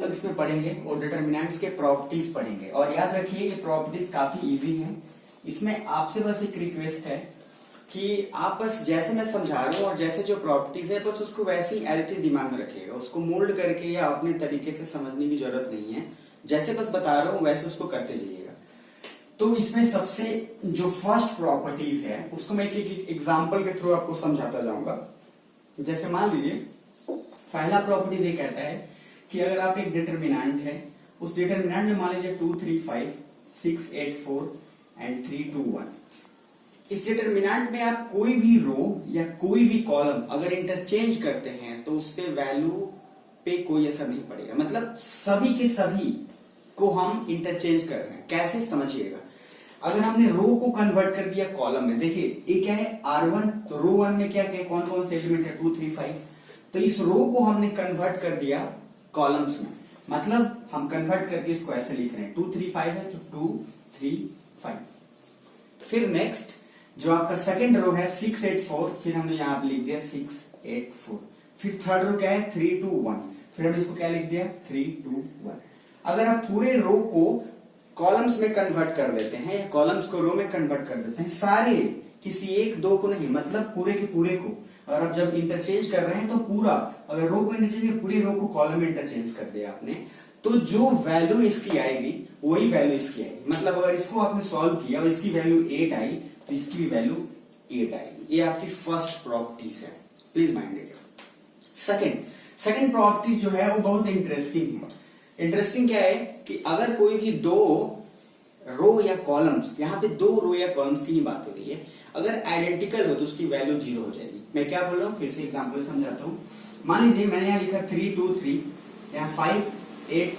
Example इसमें पढ़ेंगे और डिटरमिनेंट्स के प्रॉपर्टीज पढ़ेंगे। और याद रखिए ये प्रॉपर्टीज काफी इजी है। इसमें आपसे बस एक रिक्वेस्ट है कि आप बस जैसे मैं समझा रहा हूँ और जैसे जो प्रॉपर्टीज है बस उसको वैसे ही एज इट इज दिमाग में रखिएगा, उसको मोल्ड करके या अपने तरीके से समझने की जरूरत नहीं है। जैसे बस बता रहा हूँ वैसे उसको करते जाइएगा। तो इसमें सबसे जो फर्स्ट प्रॉपर्टीज है उसको मैं एक एग्जाम्पल के थ्रू आपको समझाता जाऊंगा। जैसे मान लीजिए पहला प्रॉपर्टीज ये कहता है कि अगर आप एक डिटरमिनेंट है, उस डिटरमिनेंट में मान लीजिए 2 3 5 6 8 4 एंड 3 2 1। इस डिटरमिनेंट में आप कोई भी रो या कोई भी कॉलम अगर इंटरचेंज करते हैं तो उससे वैल्यू पे कोई असर नहीं पड़ेगा। मतलब सभी के सभी को हम इंटरचेंज कर रहे हैं। कैसे समझिएगा, अगर हमने रो को कन्वर्ट कर दिया कॉलम में, देखिए ये क्या है R1, तो रो 1 में क्या क्या कौन कौन से एलिमेंट है 2 3 5, तो इस रो को हमने कन्वर्ट कर दिया कॉलम्स में। मतलब हम कन्वर्ट करके इसको ऐसे लिख रहे हैं 2 3 5 है तो 2 3 5। फिर नेक्स्ट जो आपका सेकंड रो है 6 8 4, फिर हमने यहां लिख दिया 6 8 4। फिर थर्ड रो क्या है 3 2 1, फिर हमने इसको क्या लिख दिया 3 2 1। अगर आप पूरे रो को कॉलम्स में कन्वर्ट कर देते हैं या कॉलम्स को रो में कन्वर्ट कर देते हैं, सारे किसी एक दो को नहीं, मतलब पूरे के पूरे को अगर आप जब इंटरचेंज कर रहे हैं तो पूरा, अगर रो को इंटरचेंज पूरी रो को कॉलम में इंटरचेंज कर दिया आपने, तो जो वैल्यू इसकी आएगी वही वैल्यू इसकी आएगी। मतलब अगर इसको आपने सॉल्व किया और इसकी वैल्यू 8 आई तो इसकी भी वैल्यू 8 आएगी। ये आपकी फर्स्ट प्रॉपर्टीज है, please mind it. Second properties जो है वो बहुत इंटरेस्टिंग है। इंटरेस्टिंग क्या है कि अगर कोई भी दो रो या कॉलम्स, यहाँ पे दो रो या कॉलम्स की ही बात हो रही है, अगर आइडेंटिकल हो तो उसकी वैल्यू 0 हो जाएगी। मैं क्या बोल रहा हूँ फिर से एग्जांपल समझाता हूँ। मान लीजिए मैंने यहाँ लिखा 3 2 3, यहाँ 5 8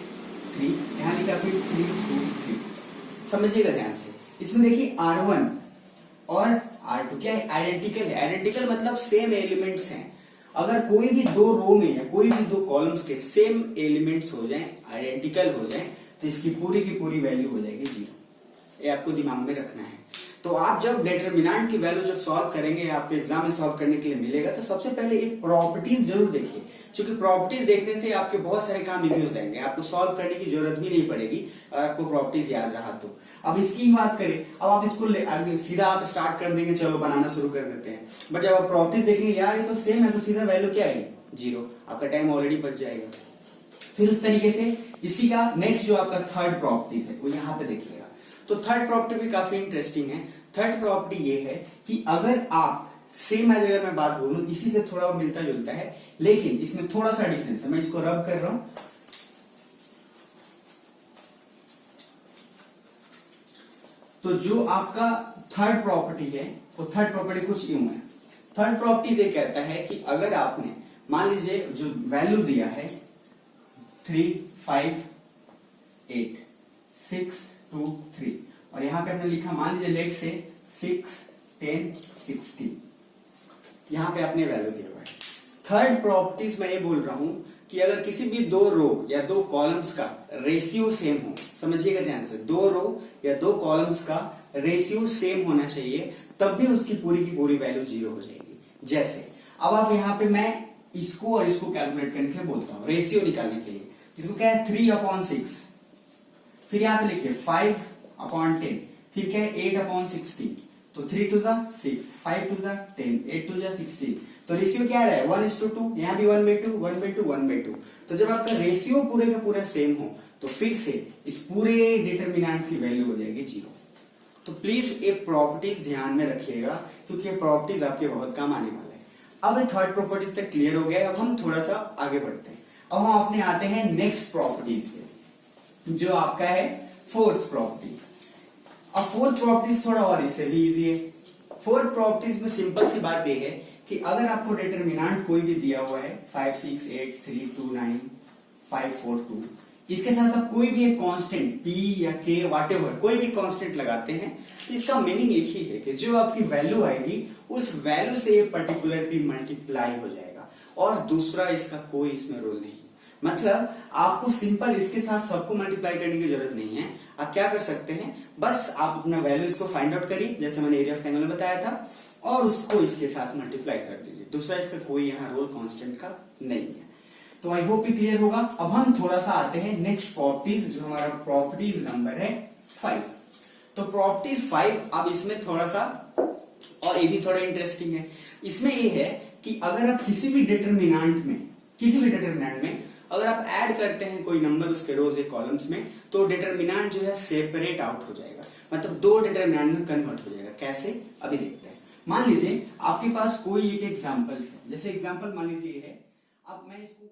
3, यहाँ लिखा फिर 3 2 3। समझिएगा ध्यान से, इसमें देखिए R1 और R2 क्या है, आइडेंटिकल है। आइडेंटिकल मतलब सेम एलिमेंट्स हैं। अगर कोई भी दो रो में या कोई भी दो कॉलम्स के सेम एलिमेंट्स हो जाएं, आइडेंटिकल हो जाएं, तो इसकी पूरी की पूरी वैल्यू हो जाएगी 0। ये आपको दिमाग में रखना है। तो आप जब डिटरमिनेंट की वैल्यू जब सॉल्व करेंगे, आपके एग्जाम में सॉल्व करने के लिए मिलेगा, तो सबसे पहले एक प्रॉपर्टीज जरूर देखिए, क्योंकि प्रॉपर्टीज देखने से आपके बहुत सारे काम इजी हो जाएंगे। आपको सॉल्व करने की जरूरत भी नहीं पड़ेगी अगर आपको प्रॉपर्टीज याद रहा तो। अब इसकी ही बात करें, अब आप इसको आगे सीधा आप स्टार्ट कर देंगे, चलो बनाना शुरू कर देते हैं, बट जब आप प्रॉपर्टीज देखेंगे यार ये तो सेम है, तो सीधा वैल्यू क्या आएगी 0। आपका टाइम ऑलरेडी बच जाएगा। फिर उस तरीके से इसी का नेक्स्ट जो आपका थर्ड प्रॉपर्टीज है वो यहाँ पे देखिएगा। तो थर्ड प्रॉपर्टी भी काफी इंटरेस्टिंग है। थर्ड प्रॉपर्टी ये है कि अगर आप सेम एज, अगर मैं बात बोलूं इसी से थोड़ा मिलता जुलता है, लेकिन इसमें थोड़ा सा डिफरेंस है। मैं इसको रब कर रहा हूं, तो जो आपका थर्ड प्रॉपर्टी है वो थर्ड प्रॉपर्टी कुछ यूं है। थर्ड प्रॉपर्टी ये कहता है कि अगर आपने मान लीजिए जो वैल्यू दिया है 3 5 8 6 2 3, और यहां पे हमने लिखा मान लीजिए लेट से 6 10 16, यहां पे आपने वैल्यू दिया हुआ है। थर्ड प्रॉपर्टीज मैं ये बोल रहा हूं कि अगर किसी भी दो रो या दो कॉलम्स का रेशियो सेम हो, समझिएगा ध्यान से, दो रो या दो कॉलम्स का रेशियो सेम होना चाहिए, तब भी उसकी पूरी की पूरी वैल्यू 0 हो जाएगी। जैसे अब आप यहाँ पे मैं इसको और इसको कैलकुलेट करने के लिए बोलता हूँ, रेशियो निकालने के लिए। इसको क्या है 3/6, फिर यहाँ पे लिखिए 5/10, फिर क्या है 8/16, तो 3 2 6, 5 2 10, 8 2 16, तो रेशियो क्या रहा है 1:2, यहाँ भी 1/2 1/2 1/2। तो जब आपका रेशियो पूरे का पूरा सेम हो तो फिर से इस पूरे डिटरमिनेंट की वैल्यू हो जाएगी 0। तो प्लीज ये प्रॉपर्टीज ध्यान में रखिएगा, क्योंकि ये प्रॉपर्टीज आपके बहुत काम आने वाला है। अब ये थर्ड प्रॉपर्टीज तक क्लियर हो गया। अब हम थोड़ा सा आगे बढ़ते हैं। अब हम अपने आते हैं नेक्स्ट प्रॉपर्टीज पे, जो आपका है फोर्थ प्रॉपर्टी। अब फोर्थ प्रॉपर्टीज थोड़ा और इससे भी इजी है। फोर्थ प्रॉपर्टीज में सिंपल सी बात यह है कि अगर आपको डिटरमिनेंट कोई भी दिया हुआ है 5 6 8 3 2 9 5 4 2, इसके साथ आप कोई भी एक कांस्टेंट p या k व्हाटएवर कोई भी कांस्टेंट लगाते हैं, तो इसका मीनिंग एक ही है कि जो आपकी वैल्यू आएगी उस वैल्यू से ये पर्टिकुलर p मल्टीप्लाई हो जाएगा, और दूसरा इसका कोई इसमें रोल नहीं। मतलब आपको सिंपल इसके साथ सबको मल्टीप्लाई करने की जरूरत नहीं है। आप क्या कर सकते हैं, बस आप अपना वैल्यू इसको फाइंड आउट करिए, जैसे मैंने एरिया ऑफ ट्रायंगल में बताया था, और उसको इसके साथ मल्टीप्लाई कर दीजिए। दूसरा इसका कोई यहाँ रोल कांस्टेंट का नहीं है। तो आई होप ये क्लियर होगा। अब हम थोड़ा सा आते हैं नेक्स्ट प्रॉपर्टीज, जो हमारा प्रॉपर्टीज नंबर है 5। तो प्रॉपर्टीज 5, अब इसमें थोड़ा सा और ये भी थोड़ा इंटरेस्टिंग है। इसमें ये है कि अगर आप किसी भी डिटरमिनेंट में अगर आप ऐड करते हैं कोई नंबर उसके रोज या कॉलम्स में, तो डिटरमिनेंट जो है सेपरेट आउट हो जाएगा, मतलब दो डिटरमिनेंट में कन्वर्ट हो जाएगा। कैसे, अभी देखते हैं। मान लीजिए आपके पास कोई एक एग्जांपल्स है, जैसे एग्जांपल मान लीजिए ये है, अब मैं इसको